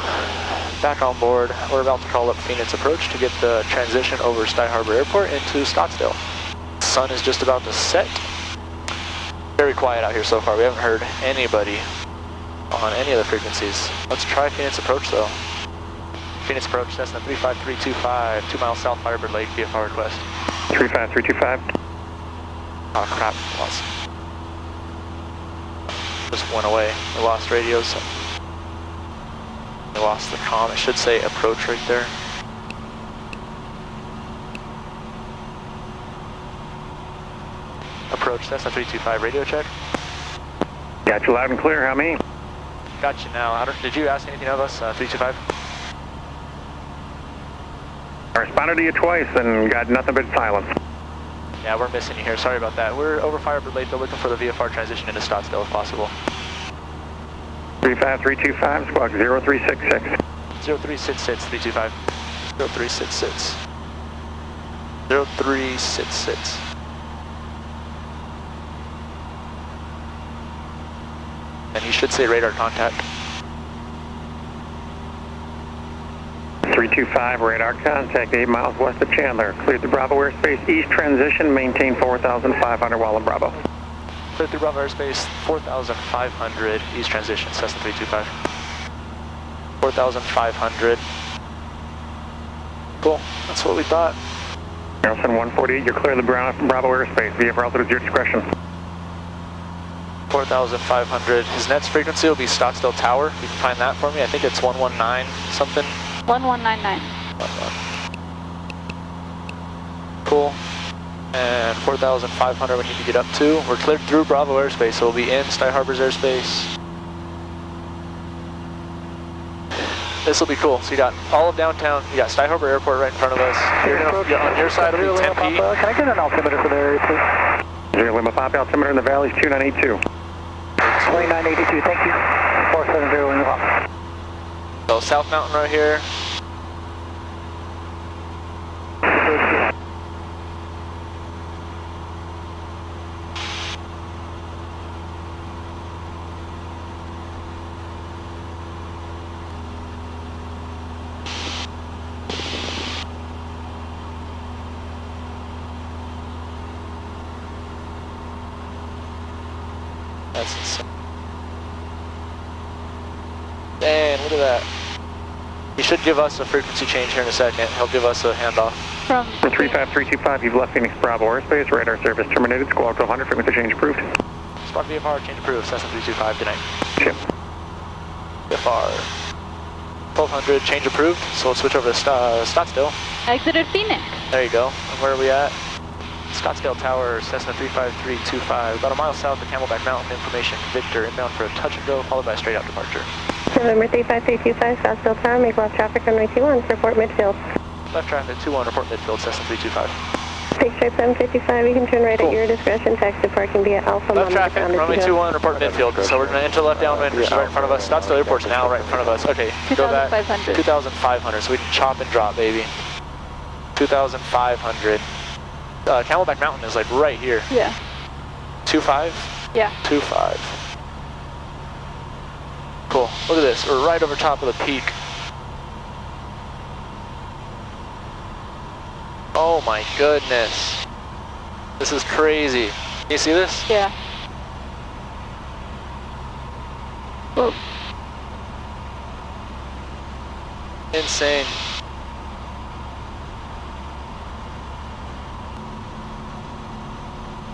back on board. We're about to call up Phoenix Approach to get the transition over Sky Harbor Airport into Scottsdale. Sun is just about to set. Very quiet out here so far. We haven't heard anybody on any of the frequencies. Let's try Phoenix Approach though. Phoenix Approach, Cessna 35325, 2 miles south Firebird Lake, VFR request. 35325. Oh crap, lost. Just went away. We lost radios. We lost the comm. It should say approach right there. Approach, Cessna 325, radio check. Got you loud and clear, how many? Got you now. Did you ask anything of us, 325? I responded to you twice and got nothing but silence. Yeah, we're missing you here. Sorry about that. We're over Firebird Lake, though, looking for the VFR transition into Scottsdale if possible. 35325, squawk 0366. 0366, 325. 0366. 0366. And you should say radar contact. 325, radar contact, 8 miles west of Chandler. Cleared the Bravo airspace, east transition, maintain 4,500 while in Bravo. Cleared through Bravo airspace, 4,500, east transition, Cessna 325. 4,500. Cool, that's what we thought. Nelson 148, you're clear of the Bravo airspace, VFR altitude at your discretion. 4,500. His next frequency will be Scottsdale Tower. If you can find that for me. I think it's 119 something. 1199. Cool. And 4,500 we need to get up to. We're cleared through Bravo airspace, so we'll be in Sky Harbor's airspace. This will be cool. So you got all of downtown. You got Sky Harbor Airport right in front of us. On your side will be Tempe. Can I get an altimeter for the area, please? Zero Lima Pop, altimeter in the valley is 2982. 2982, thank you. 470 Lima Pop. So South Mountain right here. That's insane. Dang, look at that. He should give us a frequency change here in a second. He'll give us a handoff. From The 35325, you've left Phoenix Bravo airspace, radar service terminated, squawk 1200, frequency change approved. Spark VFR, change approved, Cessna 325, good night. Chip. VFR, 1200, change approved, so we'll switch over to Scottsdale. exited Phoenix. There you go. And where are we at? Scottsdale Tower, Cessna 35325, about a mile south of Camelback Mountain. Information, Victor, inbound for a touch and go, followed by a straight out departure. November 35325, Scottsdale Tower, make left traffic runway 21, report midfield. Left traffic 21, report midfield, Cessna 325. Take stripe 755, you can turn right Cool. at your discretion, taxi parking via Alpha. Left traffic, runway 21, report midfield. So we're going to enter left downwind, which is right in front of us. Scottsdale Airport's now right in front of us. Okay, go back. 2,500. 2,500, so we can chop and drop, baby. 2,500. Camelback Mountain is like right here. Yeah. 2.5? Yeah. 2.5. Cool. Look at this. We're right over top of the peak. Oh my goodness. This is crazy. Can you see this? Yeah. Whoa. Insane.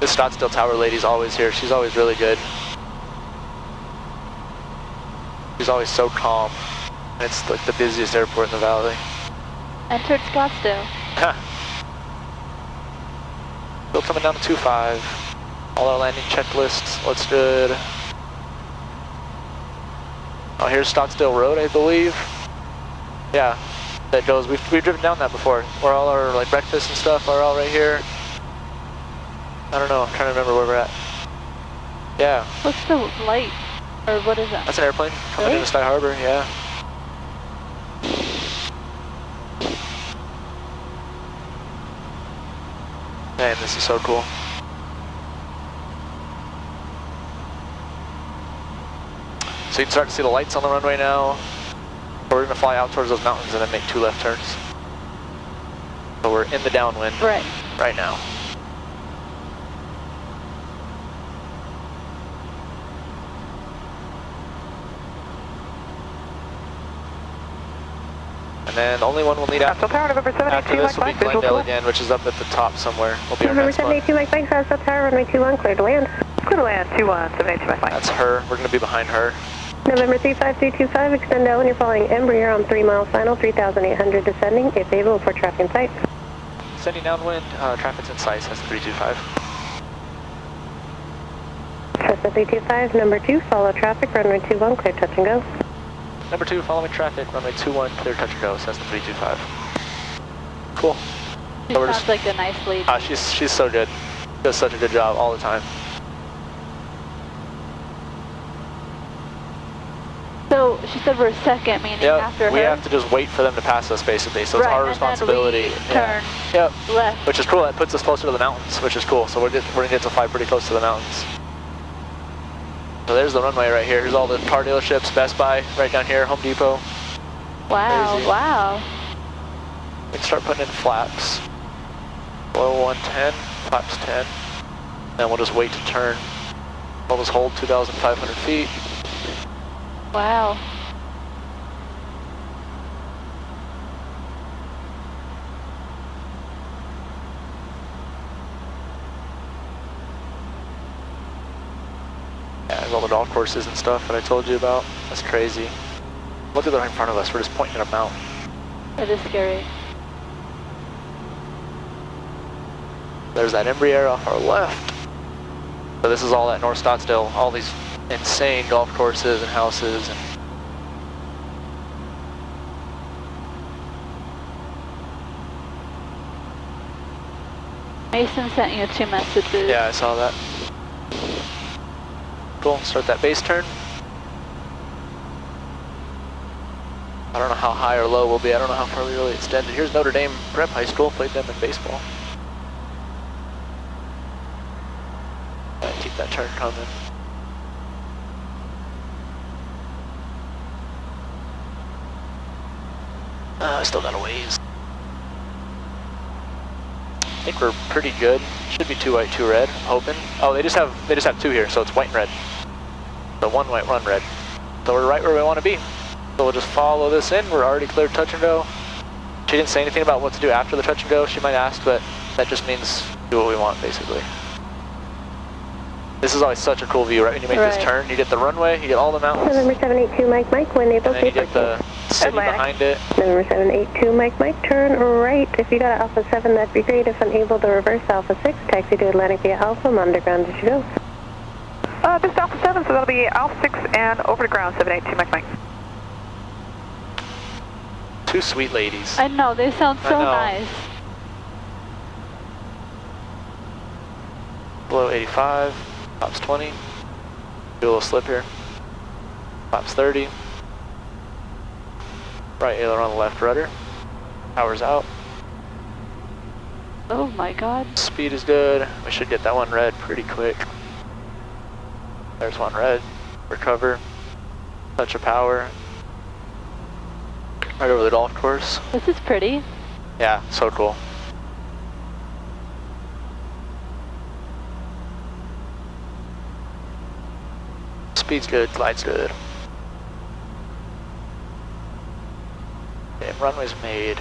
This Scottsdale Tower lady's always here. She's always really good. She's always so calm. And it's like the busiest airport in the valley. Entered Scottsdale. Still coming down to 2.5. All our landing checklists looks good. Oh, here's Scottsdale Road, I believe. Yeah, that goes. We've driven down that before. Where all our like breakfast and stuff are all right here. I don't know. I'm trying to remember where we're at. Yeah. What's the light? Or what is that? That's an airplane coming into Sky Harbor, yeah. Man, this is so cool. So you can start to see the lights on the runway now. We're gonna fly out towards those mountains and then make 2 left turns. So we're in the downwind right now. And then the only one we'll need after this will be Glendale again, which is up at the top somewhere. Will be our November next one. 782 Mike Mike, Fast Tower, runway 21, clear to land. Clear to land, 21, 782 Mike Mike. That's her. We're gonna be behind her. November 35325, extend down when you're following Embraer on 3 miles final, 3,800 descending. If able, report traffic in sight. Sending downwind, traffic's in sight, that's 325. Cessna 325, number 2, follow traffic, runway 21, clear touch and go. Number 2, following traffic, runway 21, clear touch and go, Cessna 325. Cool. She So sounds like a nice lady. She's so good. Does such a good job all the time. So she said we're second, meaning after her? We have to just wait for them to pass us basically, so it's our responsibility. And then we turn left. Which is cool, that puts us closer to the mountains, which is cool. So we're gonna get to fly pretty close to the mountains. So there's the runway right here. Here's all the car dealerships, Best Buy right down here, Home Depot. Wow, Crazy. wow. We can start putting in flaps. Low 110, flaps 10. Then we'll just wait to turn. We'll just hold 2,500 feet. Wow. Yeah, there's all the golf courses and stuff that I told you about. That's crazy. Look at that right in front of us. We're just pointing at a mountain. That is scary. There's that Embraer off our left. So this is all at North Scottsdale. All these insane golf courses and houses and Mason sent you 2 messages. yeah, I saw that. Cool, start that base turn. I don't know how high or low we'll be. I don't know how far we really extended. Here's Notre Dame Prep High School. Played them in baseball. Keep that turn coming. Still got a ways. I think we're pretty good. Should be 2 white, 2 red. Hoping. Oh, they just have 2 here, so it's white and red. So 1 white, 1 red. So we're right where we want to be. So we'll just follow this in. We're already cleared touch and go. She didn't say anything about what to do after the touch and go. She might ask, but that just means do what we want, basically. This is always such a cool view, right? When you make this turn, you get the runway, you get all the mountains. November 782 Mike Mike, when able, and then you get the city behind it. November 782 Mike Mike, turn right. If you got an Alpha 7, that'd be great. If unable to reverse Alpha 6, taxi to Atlantic via Alpha, I'm underground as you go. Just Alpha 7, so that'll be Alpha 6 and over to ground, 782 Mike Mike. 2 sweet ladies. I know, they sound so nice. Below 85, flaps 20. Do a little slip here. Flaps 30. Right aileron on the left rudder. Power's out. Oh my god. Speed is good. We should get that 1 red pretty quick. There's 1 red. Recover. Touch of power. Right over the golf course. This is pretty. Yeah, so cool. Speed's good, glide's good. Okay, runway's made.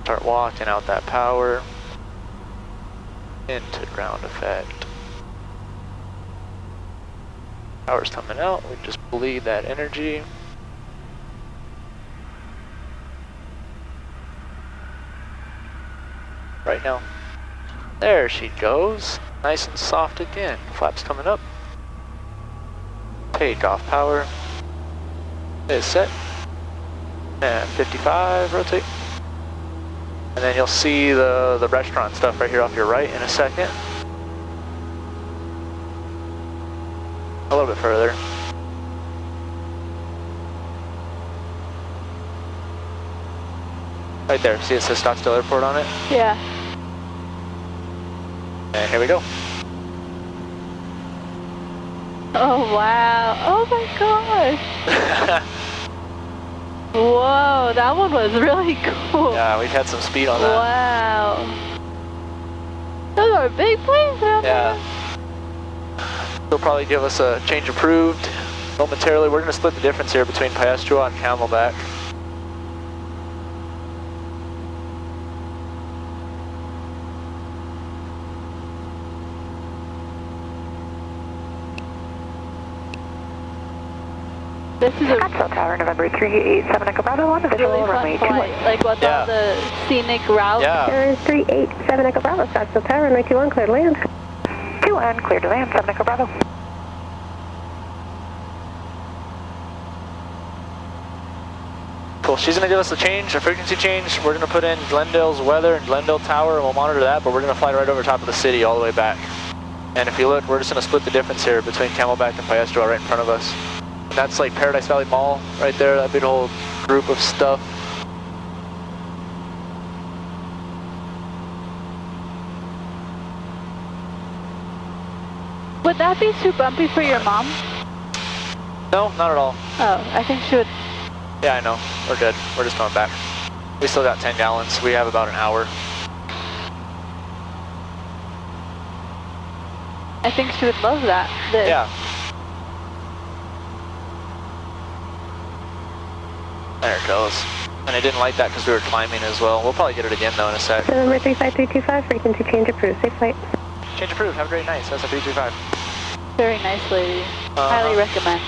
Start walking out that power. Into ground effect. Power's coming out, we just bleed that energy. Right now. There she goes. Nice and soft again. Flaps coming up. Take off power. Is set. And 55, rotate. And then you'll see the restaurant stuff right here off your right in a second. A little bit further. Right there, see it says Scottsdale Airport on it? Yeah. And here we go. Oh, wow. Oh my gosh. Whoa, that one was really cool. Yeah, we've had some speed on that. Wow. Those are big planes down there. Yeah. They'll probably give us a change approved momentarily. We're going to split the difference here between Paestua and Camelback. This is a Scottsdale Tower, November 387 Echo Bravo, on visual really fun runway flight, 21. like with all the scenic routes. Yeah. There is 387 Echo Bravo, Scottsdale Tower, runway 21, clear to land. 21, clear to land, 7 Echo Bravo. Cool, she's going to give us a change, a frequency change. We're going to put in Glendale's weather and Glendale Tower, and we'll monitor that, but we're going to fly right over top of the city all the way back. And if you look, we're just going to split the difference here between Camelback and Paestua right in front of us. And that's like Paradise Valley Mall right there, that big whole group of stuff. Would that be too bumpy for your mom? No, not at all. Oh, I think she would. Yeah, I know. We're good. We're just going back. We still got 10 gallons. We have about an hour. I think she would love that. Yeah. There it goes. And I didn't like that because we were climbing as well. We'll probably get it again though in a sec. November 35325, frequency change approved, safe flight. Change approved. Have a great night. So that's a 335. Very nice lady. Highly recommend.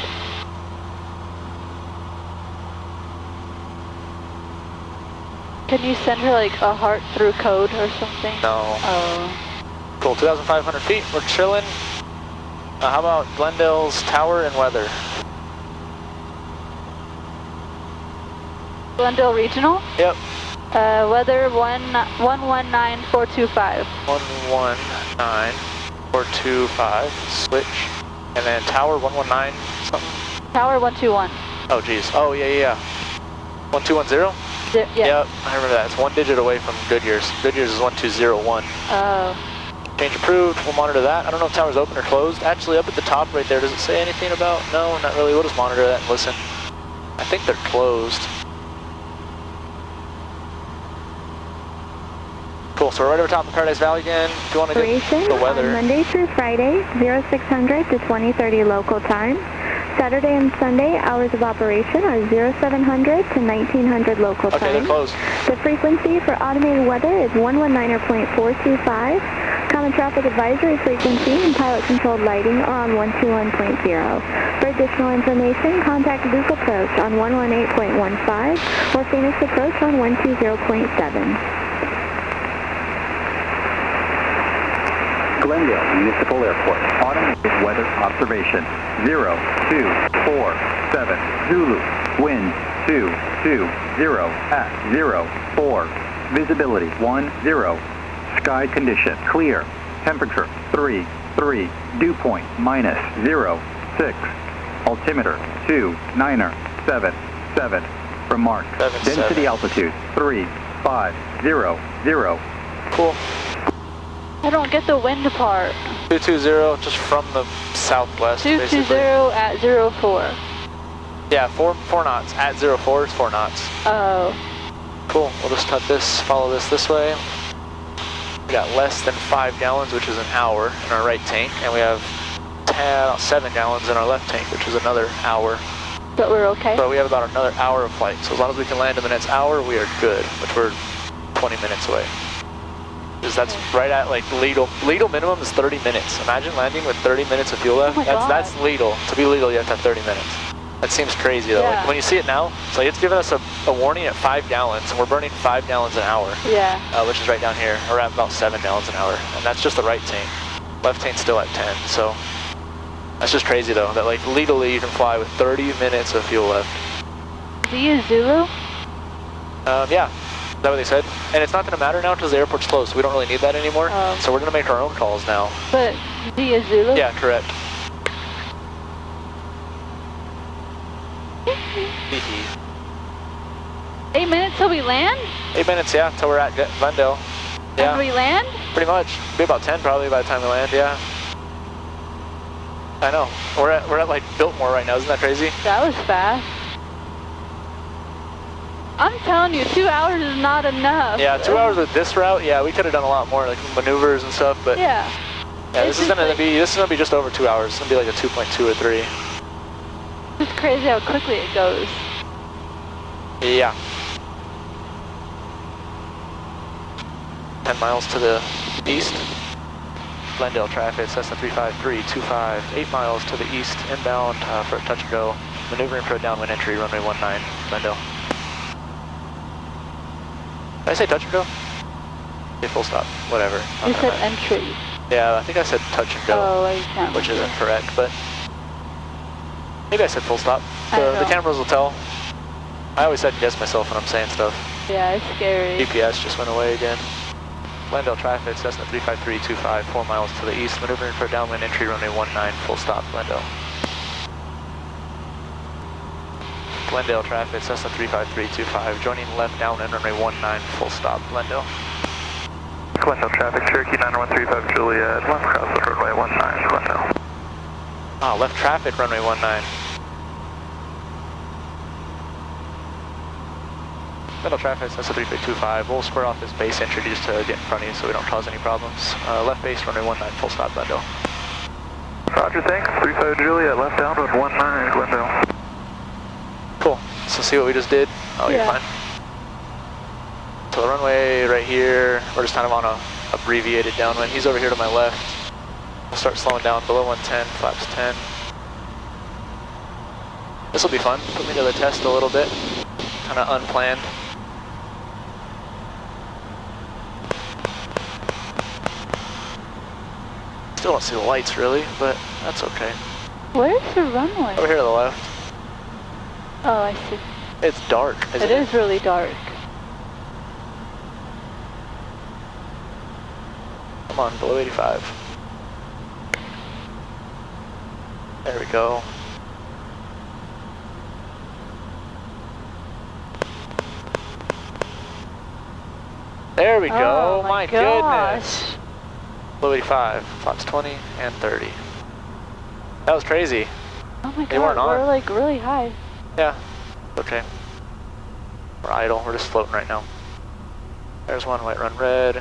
Can you send her like a heart through code or something? No. Oh. Cool. 2,500 feet. We're chilling. How about Glendale's Tower and weather? Glendale Regional? Yep. Weather 119425. 119425. Switch. And then Tower 119 something? Tower 121. Oh geez. Oh yeah. 1210? Yeah. Yep, I remember that. It's one digit away from Goodyear's. Goodyear's is 1201. Oh. Change approved. We'll monitor that. I don't know if tower's open or closed. Actually, up at the top right there, does it say anything about? No, not really. We'll just monitor that and listen. I think they're closed. Cool. So we're right over top of Paradise Valley again. If you want to get the weather. On Monday through Friday, 0600 to 2030 local time. Saturday and Sunday, hours of operation are 0700 to 1900 local time. Okay, they're closed. The frequency for automated weather is 119.425. Common traffic advisory frequency and pilot-controlled lighting are on 121.0. For additional information, contact Luke Approach on 118.15 or Phoenix Approach on 120.7. Glendale Municipal Airport, automated weather observation, 0247 Zulu, wind 220 at 04, visibility 10, sky condition clear, temperature 33, dew point -06, altimeter 2977, remark, density altitude 3500. Cool. I don't get the wind part. 220, just from the southwest, 220 basically. at 04. Yeah, 4 knots. At 04 is 4 knots. Oh. Cool. We'll just cut this, follow this way. We got less than 5 gallons, which is an hour, in our right tank, and we have 7 gallons in our left tank, which is another hour. But we're okay? So we have about another hour of flight. So as long as we can land in the next hour, we are good, which we're 20 minutes away. Because that's right at like legal minimum is 30 minutes. Imagine landing with 30 minutes of fuel left. Oh my God. That's legal. To be legal, you have to have 30 minutes. That seems crazy though. Yeah. Like when you see it now, it's like it's giving us a warning at 5 gallons, and we're burning 5 gallons an hour. Yeah. Which is right down here. We're at about 7 gallons an hour, and that's just the right tank. Left tank's still at 10. So that's just crazy though. That like legally you can fly with 30 minutes of fuel left. Z is Zulu? Yeah. Is that what they said? And it's not going to matter now because the airport's closed, so we don't really need that anymore. So we're going to make our own calls now. But Z is Zulu? Yeah, correct. Hee. 8 minutes till we land? 8 minutes, yeah, till we're at Glendale. Yeah. And we land? Pretty much. Be about 10 probably by the time we land, yeah. I know. We're at like Biltmore right now, isn't that crazy? That was fast. I'm telling you, 2 hours is not enough. Yeah, 2 hours with this route, yeah, we could have done a lot more, like maneuvers and stuff, but yeah, this is gonna be just over 2 hours. It's gonna be like a 2.2 or 3. It's crazy how quickly it goes. Yeah. 10 miles to the east. Glendale traffic, Cessna 35325, 8 miles to the east, inbound for a touch and go. Maneuvering for a downwind entry, runway 19, Glendale. Did I say touch and go? Okay, full stop, whatever. You said entry. Yeah, I think I said touch and go, oh, you can't which isn't correct, but maybe I said full stop. The cameras will tell. I always second guess myself when I'm saying stuff. Yeah, it's scary. GPS just went away again. Glendale traffic, Cessna 35325, 4 miles to the east, maneuvering for a downwind entry, runway 19, full stop, Glendale. Glendale traffic, Cessna 35325, joining left downwind, runway 19, full stop, Glendale. Glendale traffic, Cherokee 9135 Juliet, left cross the runway 19, Glendale. Ah, left traffic, runway 19. Glendale traffic, Cessna 35325, we'll square off this base entry just to get in front of you so we don't cause any problems. Left base, runway 19, full stop, Glendale. Roger, thanks. 35 Juliet, left downwind 19, Glendale. Cool. So see what we just did? Oh, yeah. You're fine. So the runway right here, we're just kind of on a abbreviated downwind. He's over here to my left. We'll start slowing down below 110, flaps 10. This will be fun. Put me to the test a little bit. Kind of unplanned. Still don't see the lights really, but that's okay. Where's the runway? Over here to the left. Oh, I see. It's dark, isn't it? It is really dark. Come on, below 85. There we go. There we go. Oh my goodness. Below 85, flaps 20 and 30. That was crazy. Oh my They god, weren't on. we're like really high. Yeah, okay. We're idle, we're just floating right now. There's one, white run red.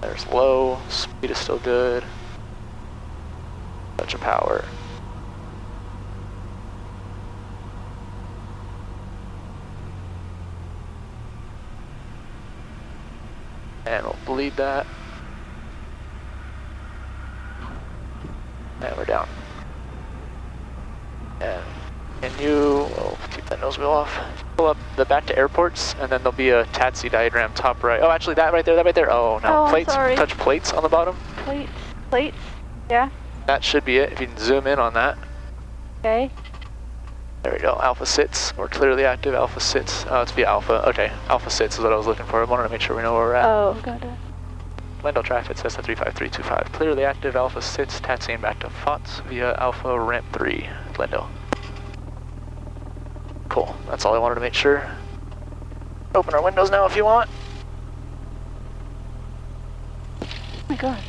There's low, speed is still good. Touch of power. And we'll bleed that. And we're down. And we'll keep that nose wheel off. Pull up the back to airports, and then there'll be a taxi diagram top right. Oh, actually, that right there. Oh, no. Oh, Plates, sorry. touch plates on the bottom. Plates, yeah. That should be it, if you can zoom in on that. Okay. There we go, Alpha sits. We're clearly active, Alpha sits. Oh, it's via Alpha. Okay, Alpha sits is what I was looking for. I wanted to make sure we know where we're at. Oh, got it. Glendale traffic, Cessna 35325. Clearly active, Alpha sits, taxiing back to FOTS via Alpha ramp 3, Glendale. Cool, that's all I wanted to make sure. Open our windows now if you want. Oh my god.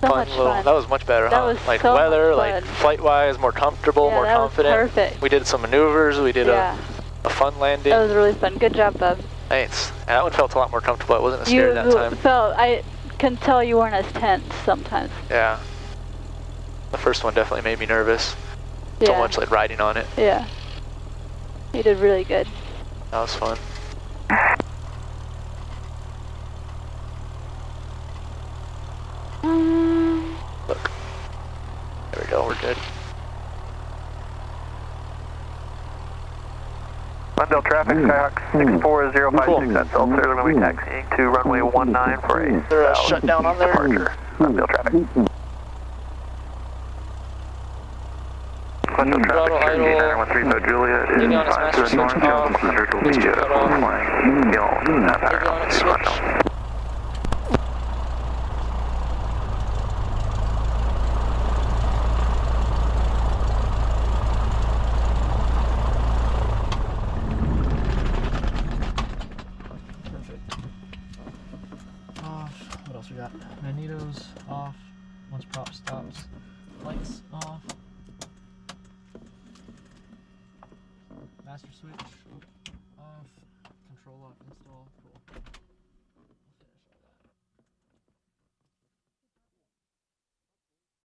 So Fun much little, fun. that was much better, That huh? was Like so weather, much like fun. flight-wise, more comfortable, Yeah, more that was confident. perfect. We did some maneuvers, we did a fun landing. That was really fun. Good job, Bub. Thanks. And that one felt a lot more comfortable. I wasn't as scared that time. I can tell you weren't as tense sometimes. Yeah. The first one definitely made me nervous. Yeah. So much like riding on it. Yeah. You did really good. That was fun. Look. There we go, we're good. Glendale traffic, Skyhawk 64056, that's all clearly going to be taxiing to runway 19 for a They're shut down on there. departure. Glendale traffic. Glendale Throttle traffic, idle. 9135 Juliet is Avionics 5 master to the north, switch off. Please Switch that off. Avionics switch. gyros off. Once prop stops, lights off. Master switch off. Control lock install. Cool.